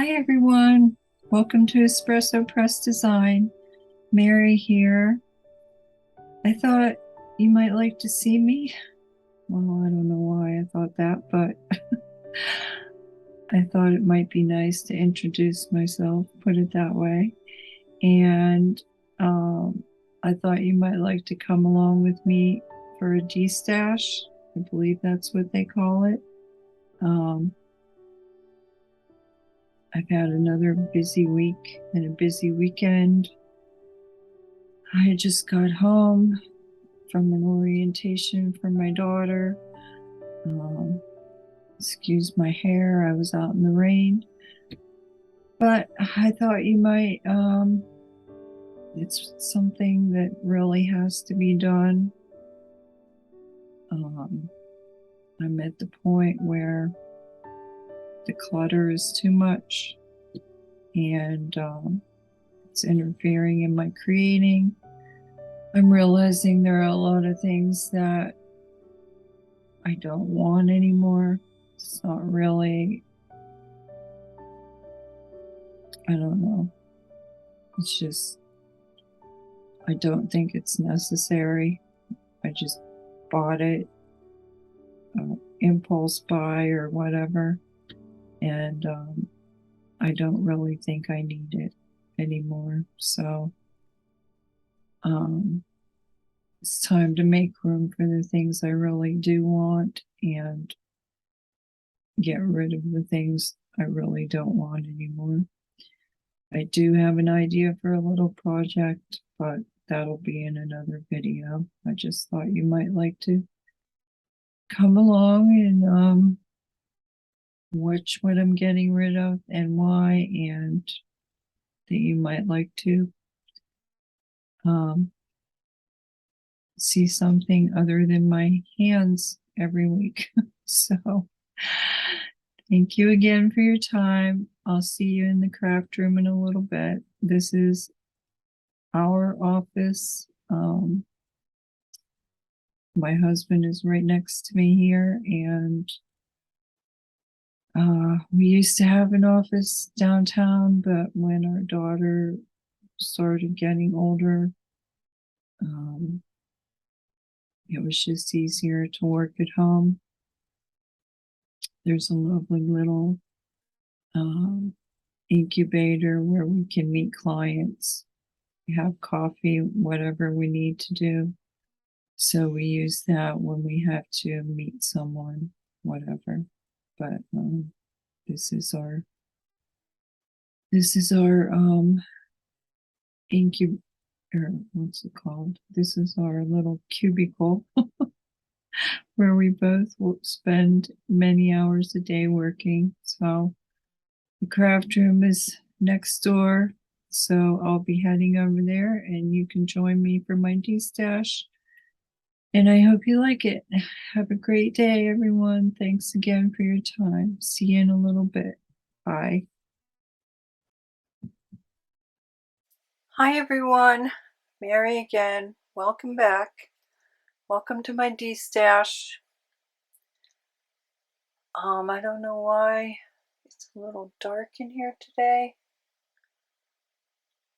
Hi everyone, welcome to Espresso Press Design. Mary here. I thought you might like to see me. Well, I don't know why I thought that, but I thought it might be nice to introduce myself, put it that way. And I thought you might like to come along with me for a D-stash. I believe that's what they call it. Um, I've had another busy week and a busy weekend. I just got home from an orientation for my daughter. Um, Excuse my hair, I was out in the rain. But I thought you might, it's something that really has to be done. Um, I'm at the point where the clutter is too much and it's interfering in my creating. I'm realizing there are a lot of things that I don't want anymore. It's not really, I don't know. It's just, I don't think it's necessary. I just bought it, impulse buy or whatever, and I don't really think I need it anymore. So um, it's time to make room for the things I really do want and get rid of the things I really don't want anymore. I do have an idea for a little project, but that'll be in another video. I just thought you might like to come along and watch what I'm getting rid of and why, and that you might like to um, see something other than my hands every week. So thank you again for your time. I'll see you in the craft room in a little bit. This is our office. My husband is right next to me here, and we used to have an office downtown, but when our daughter started getting older, um, it was just easier to work at home. There's a lovely little um, incubator where we can meet clients, have coffee, whatever we need to do. So we use that when we have to meet someone, whatever. But this is our incub or what's it called? This is our little cubicle where we both will spend many hours a day working. So the craft room is next door. So I'll be heading over there and you can join me for my D-stash. And I hope you like it. Have a great day, everyone. Thanks again for your time. See you in a little bit. Bye. Hi, everyone. Mary again. Welcome back. Welcome to my D-stash. I don't know why it's a little dark in here today.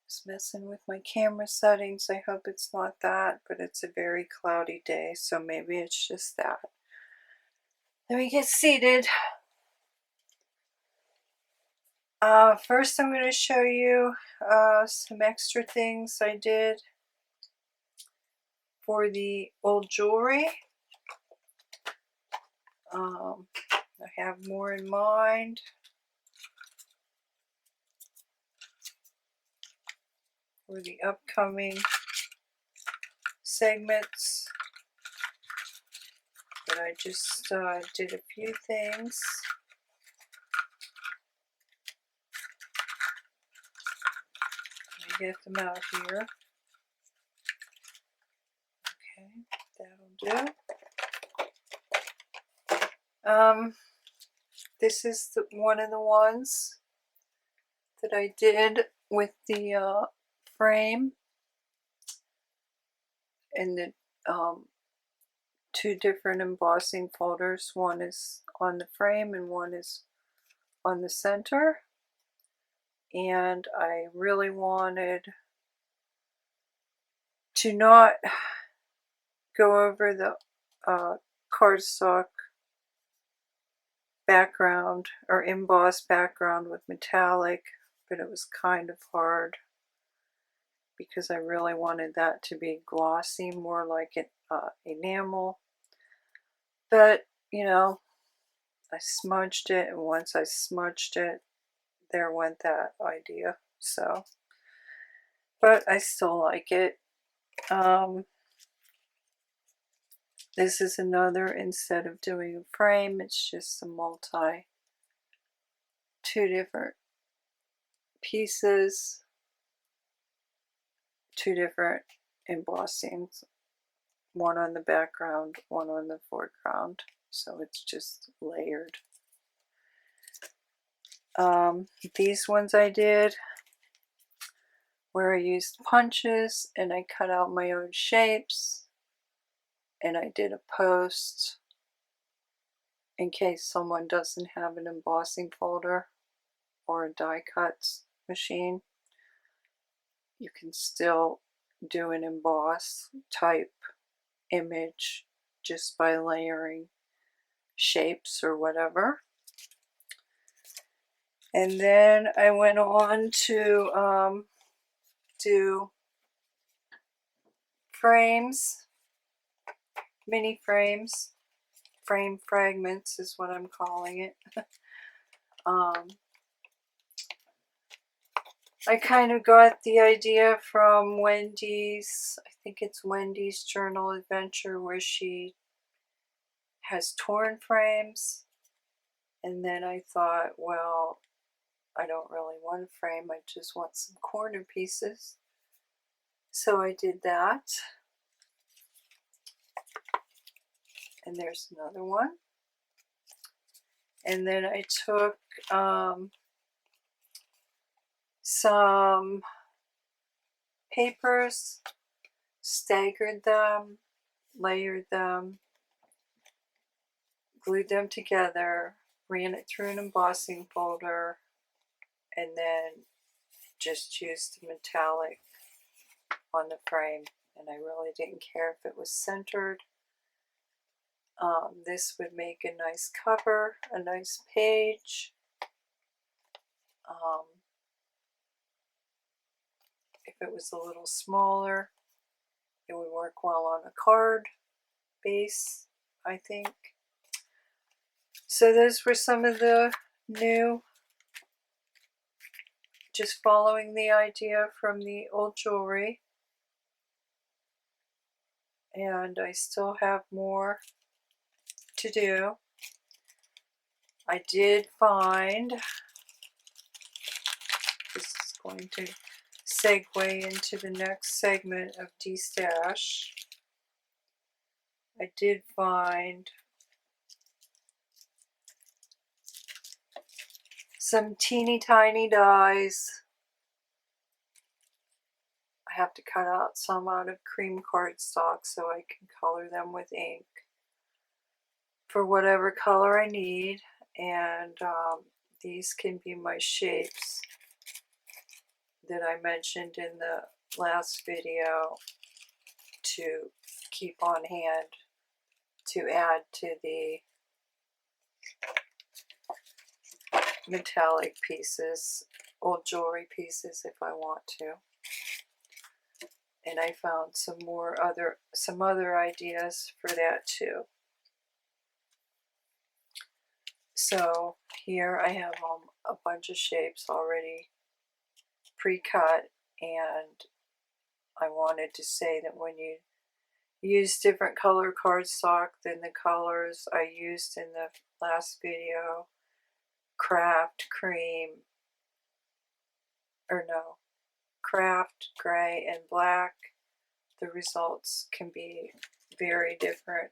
Just messing with my camera settings. I hope it's not that, but it's a very cloudy day, so maybe it's just that. Let me get seated. First I'm going to show you some extra things I did for the old jewelry. I have more in mind. For the upcoming segments. But I just did a few things. Let me get them out here. Okay, that'll do. This is one of the ones that I did with the frame and the two different embossing folders. One is on the frame and one is on the center. and I really wanted to not go over the cardstock background or embossed background with metallic, but it was kind of hard because I really wanted that to be glossy, more like an enamel. But, you know, I smudged it, and once I smudged it, there went that idea. So, but I still like it. This is another, instead of doing a frame, it's just a two different pieces, two different embossings, one on the background, one on the foreground. So it's just layered. These ones I did where I used punches and I cut out my own shapes, and I did a post in case someone doesn't have an embossing folder or a die cut machine. You can still do an emboss type image just by layering shapes or whatever. And then I went on to do frames, mini frames. Frame fragments is what I'm calling it. I kind of got the idea from Wendy's, I think it's Wendy's Journal Adventure, where she has torn frames. And then I thought, well, I don't really want a frame, I just want some corner pieces. So I did that. And there's another one. And then I took some papers, staggered them, layered them, glued them together, ran it through an embossing folder, and then just used the metallic on the frame. And I really didn't care if it was centered. This would make a nice cover, a nice page. If it was a little smaller, it would work well on a card base, I think. So those were some of the new, just following the idea from the old jewelry. And I still have more to do. I did find, this is going to segue into the next segment of D-Stash. I did find some teeny tiny dies. I have to cut out some out of cream cardstock so I can color them with ink for whatever color I need. And these can be my shapes that I mentioned in the last video to keep on hand to add to the metallic pieces, old jewelry pieces if I want to. And I found some other ideas for that too. So here I have a bunch of shapes already pre-cut, and I wanted to say that when you use different color cardstock than the colors I used in the last video, craft, cream, craft, gray, and black, the results can be very different.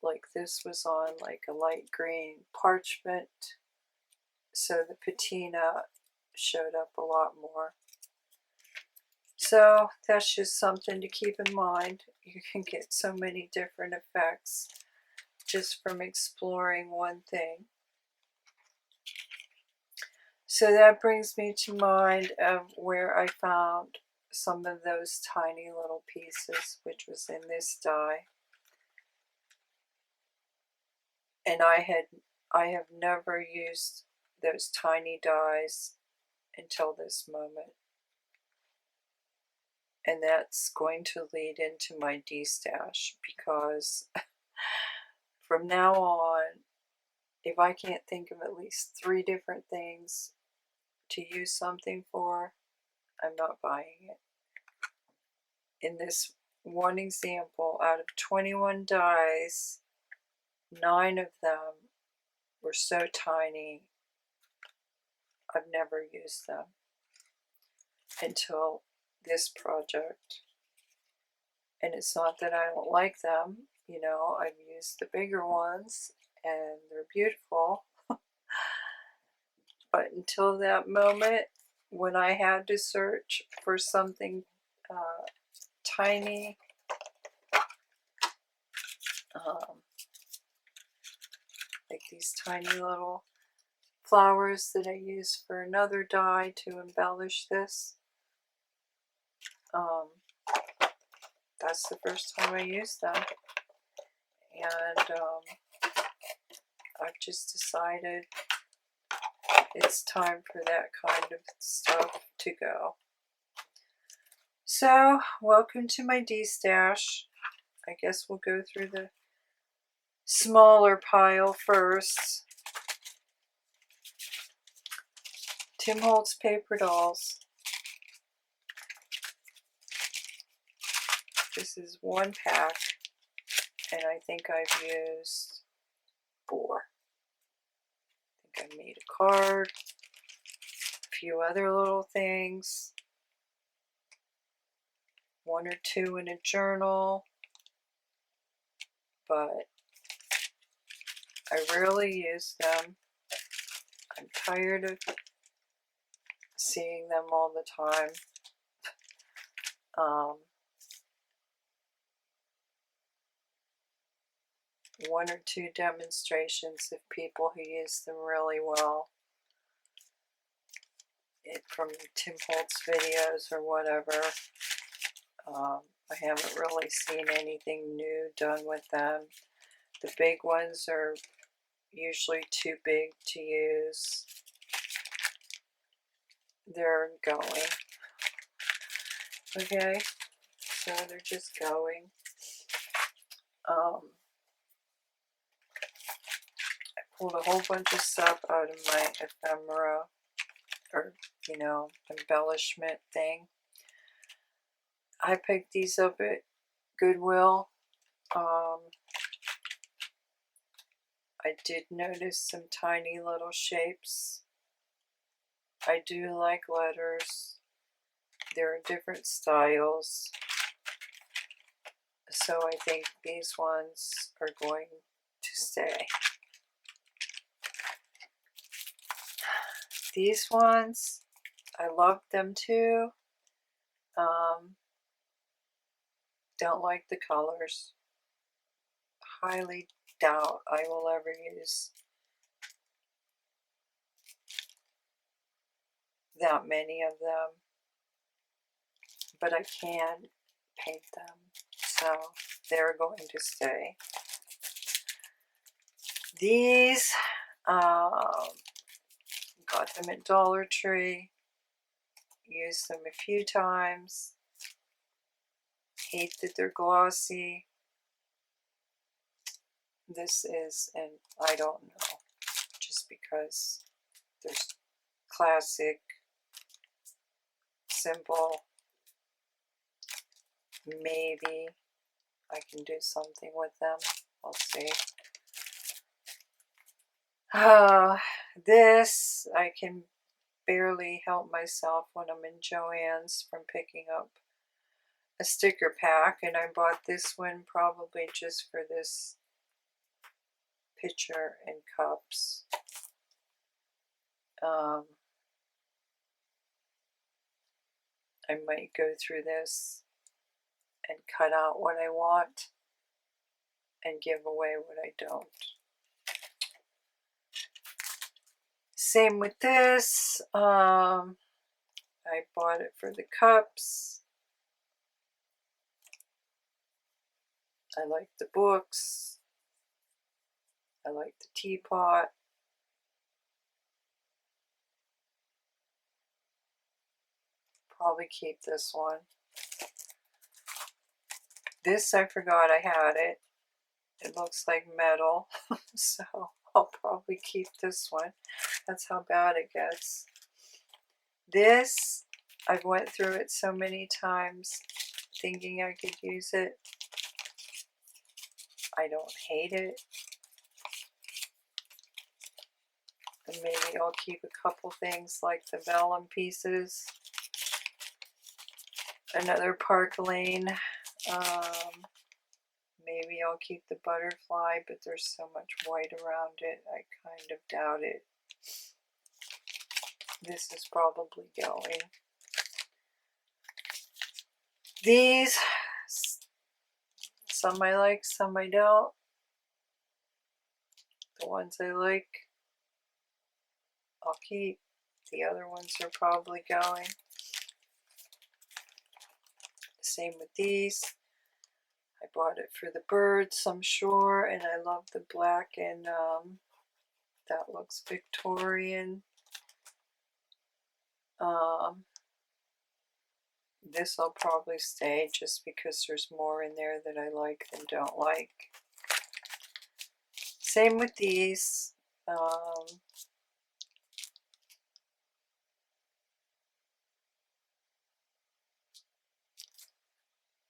Like this was on like a light green parchment, so the patina showed up a lot more. So that's just something to keep in mind. You can get so many different effects just from exploring one thing. So that brings me to mind of where I found some of those tiny little pieces, which was in this die. And I have never used those tiny dies until this moment. And that's going to lead into my de-stash, because from now on, if I can't think of at least 3 different things to use something for, I'm not buying it. In this one example, out of 21 dies, 9 of them were so tiny, I've never used them until this project. And it's not that I don't like them, you know, I've used the bigger ones and they're beautiful. But until that moment, when I had to search for something tiny, like these tiny little flowers that I use for another die to embellish this, that's the first time I used them. And I've just decided it's time for that kind of stuff to go. So, welcome to my de-stash. I guess we'll go through the smaller pile first. Tim Holtz paper dolls. This is 1 pack, and I think I've used 4. I think I made a card, a few other little things, 1 or 2 in a journal, but I rarely use them. I'm tired of seeing them all the time. 1 or 2 demonstrations of people who use them really well, from Tim Holtz videos or whatever. I haven't really seen anything new done with them. The big ones are usually too big to use. They're going. Okay, so they're just going. I pulled a whole bunch of stuff out of my ephemera, or, you know, embellishment thing. I picked these up at Goodwill. I did notice some tiny little shapes. I do like letters. There are different styles. So I think these ones are going to stay. These ones, I love them too. Don't like the colors. Highly doubt I will ever use that many of them, but I can paint them, so they're going to stay. These, got them at Dollar Tree, used them a few times, hate that they're glossy. This is, and I don't know, just because there's classic, simple, maybe I can do something with them. We'll see. This, I can barely help myself when I'm in Joann's from picking up a sticker pack, and I bought this one probably just for this pitcher and cups. I might go through this and cut out what I want and give away what I don't. Same with this. I bought it for the cups. I like the books. I like the teapot. Probably keep this one. This, I forgot I had it. It looks like metal, so I'll probably keep this one. That's how bad it gets. This, I've went through it so many times thinking I could use it. I don't hate it. And maybe I'll keep a couple things like the vellum pieces. Another Park Lane. Maybe I'll keep the butterfly, but there's so much white around it, I kind of doubt it. This is probably going. These, some I like, some I don't. The ones I like, I'll keep. The other ones are probably going. Same with these. I bought it for the birds, I'm sure, and I love the black, and that looks Victorian. This will probably stay just because there's more in there that I like than don't like. Same with these.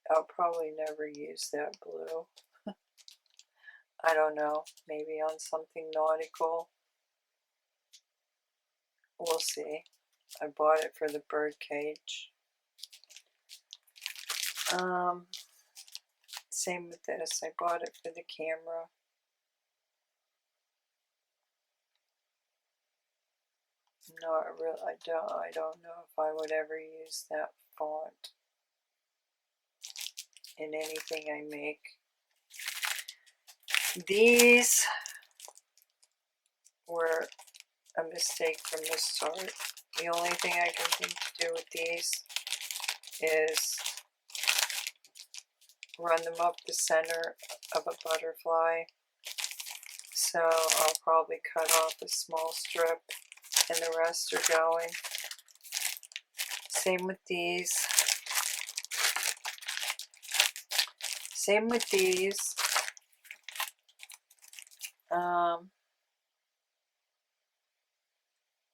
I'll probably never use that blue. I don't know, maybe on something nautical. We'll see. I bought it for the bird cage. Same with this. I bought it for the camera. Not really. I don't know if I would ever use that font in anything I make. These were a mistake from the start. The only thing I can think to do with these is run them up the center of a butterfly. So I'll probably cut off a small strip and the rest are going. Same with these. Same with these.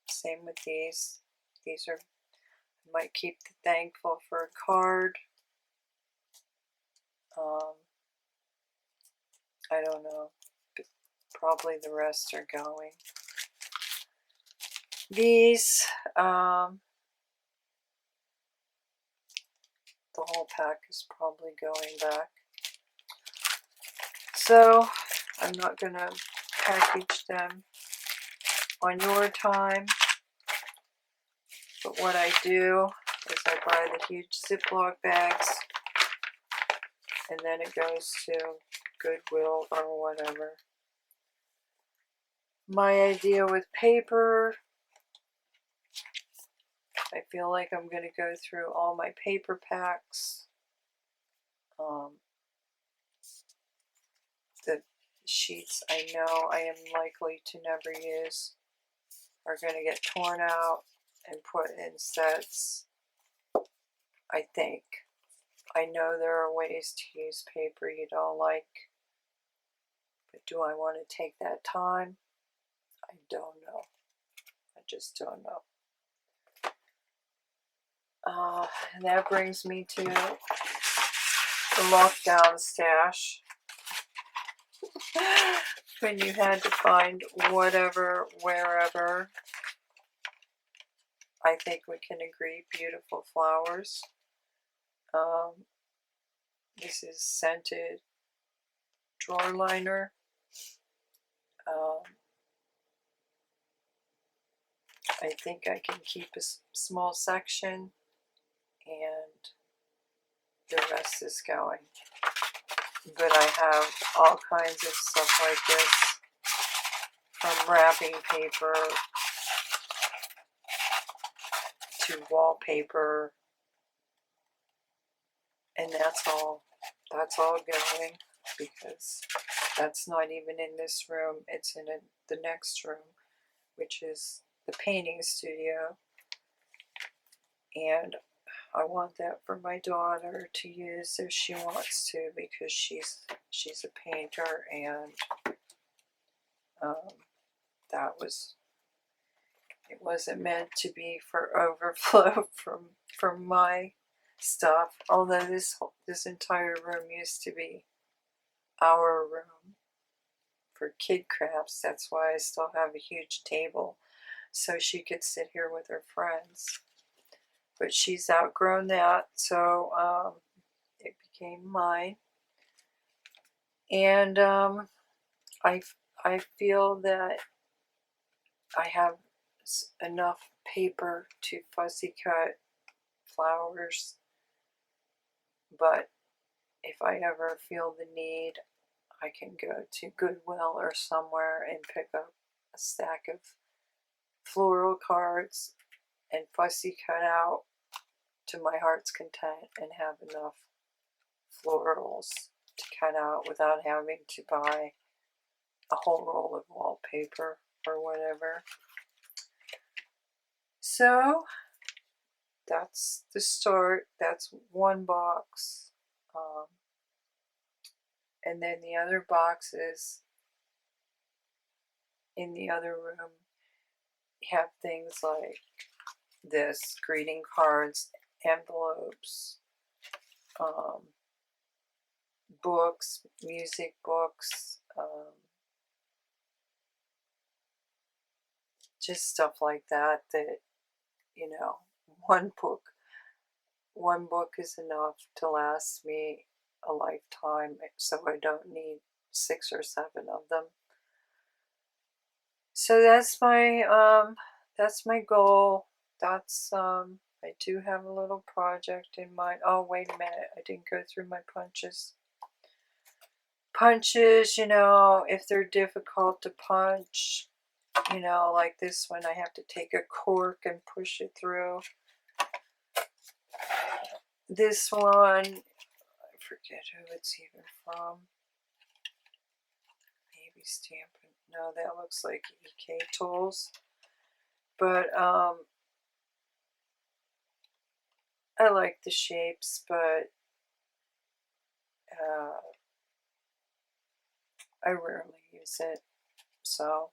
Same with these. These are, I might keep the thankful for a card. I don't know, but probably the rest are going. These, the whole pack is probably going back. So I'm not going to package them on your time, but what I do is I buy the huge Ziploc bags and then it goes to Goodwill or whatever. My idea with paper, I feel like I'm going to go through all my paper packs. The sheets I know I am likely to never use are going to get torn out and put in sets, I think. I know there are ways to use paper you don't like, but do I want to take that time? I don't know. I just don't know. And that brings me to the lockdown stash. When you had to find whatever, wherever. I think we can agree, beautiful flowers. This is scented drawer liner. I think I can keep a small section and the rest is going. But I have all kinds of stuff like this, from wrapping paper to wallpaper, and that's all going, because that's not even in this room. It's in the next room, which is the painting studio, and I want that for my daughter to use if she wants to, because she's a painter, and it wasn't meant to be for overflow from my stuff. Although this entire room used to be our room for kid crafts. That's why I still have a huge table, so she could sit here with her friends. But she's outgrown that, so it became mine. And I feel that I have enough paper to fussy cut flowers, but if I ever feel the need, I can go to Goodwill or somewhere and pick up a stack of floral cards and fussy cut out to my heart's content and have enough florals to cut out without having to buy a whole roll of wallpaper or whatever. So that's the start. That's one box. And then the other boxes in the other room have things like this: greeting cards, envelopes, books, music books, just stuff like that, you know, one book is enough to last me a lifetime, so I don't need 6 or 7 of them. So that's my goal. That's I do have a little project in mind. Oh, wait a minute, I didn't go through my punches. Punches, if they're difficult to punch, like this one, I have to take a cork and push it through. This one, I forget who it's even from. Maybe Stampin'. No, that looks like EK Tools. But I like the shapes, but I rarely use it, so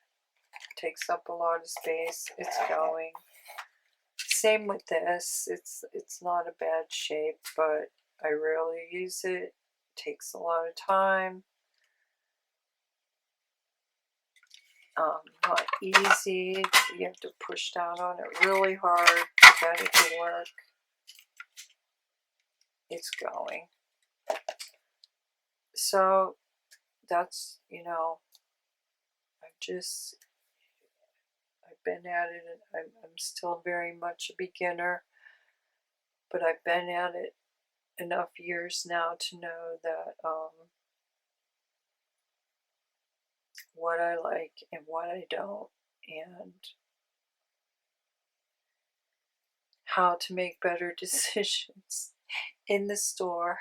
it takes up a lot of space. It's going. Same with this. It's not a bad shape, but I rarely use it. It takes a lot of time. Not easy. You have to push down on it really hard to get it to work. It's going. So that's, I've been at it, and I'm still very much a beginner, but I've been at it enough years now to know that what I like and what I don't, and how to make better decisions in the store.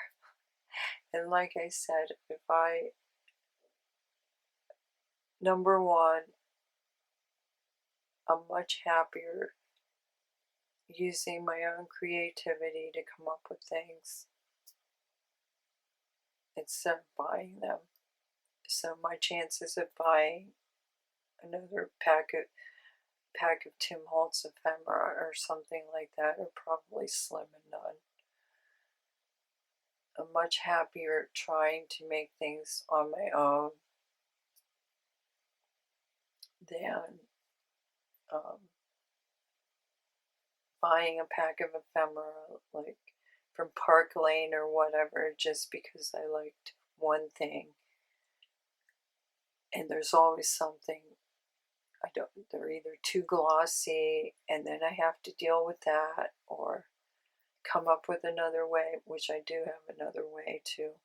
And like I said, number one, I'm much happier using my own creativity to come up with things instead of buying them. So my chances of buying another pack of Tim Holtz ephemera or something like that are probably slim and none. I'm much happier trying to make things on my own than buying a pack of ephemera like from Park Lane or whatever just because I liked one thing. And there's always something they're either too glossy and then I have to deal with that, or come up with another way, which I do have another way to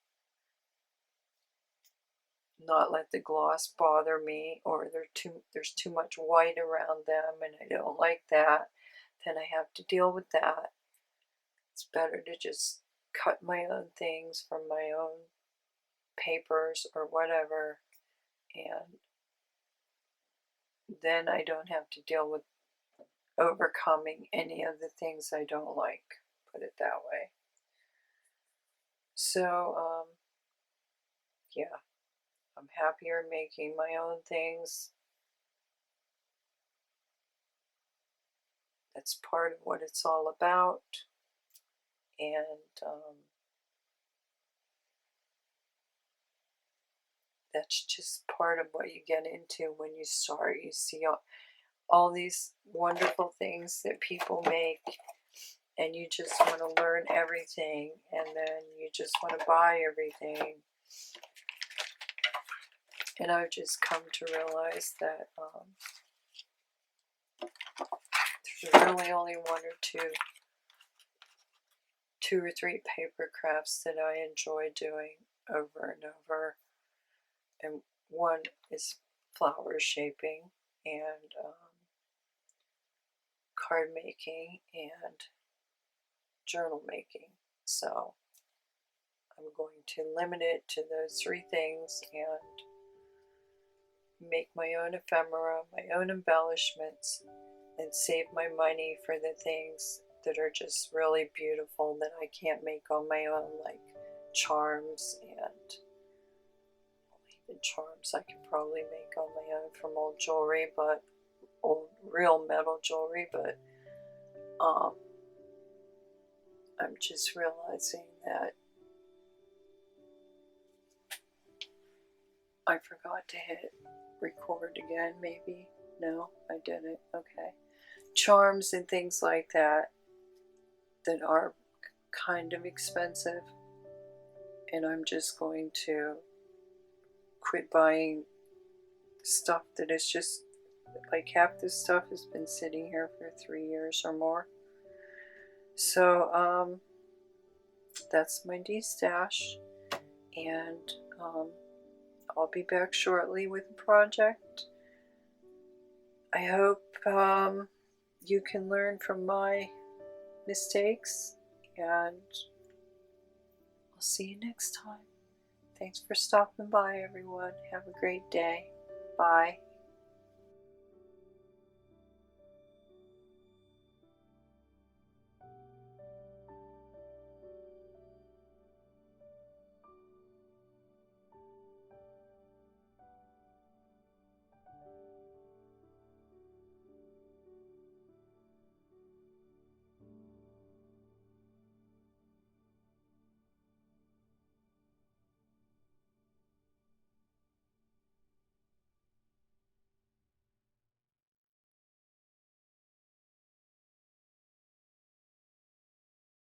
not let the gloss bother me, or there's too much white around them and I don't like that. then I have to deal with that. It's better to just cut my own things from my own papers or whatever, and then I don't have to deal with overcoming any of the things I don't like, put it that way. So, yeah, I'm happier making my own things. That's part of what it's all about. And that's just part of what you get into when you start. You see all these wonderful things that people make, and you just want to learn everything, and then you just want to buy everything. And I've just come to realize that there's really only two or three paper crafts that I enjoy doing over and over. And one is flower shaping and card making and journal making. So I'm going to limit it to those three things and make my own ephemera, my own embellishments, and save my money for the things that are just really beautiful that I can't make on my own, like charms, and even charms I could probably make on my own from old jewelry, but old real metal jewelry, but I'm just realizing that I forgot to hit record again, maybe. No, I didn't. Okay. Charms and things like that are kind of expensive, and I'm just going to quit buying stuff that is just like half this stuff has been sitting here for 3 years or more. So that's my de-stash, and I'll be back shortly with a project. I hope you can learn from my mistakes, and I'll see you next time. Thanks for stopping by, everyone. Have a great day. Bye.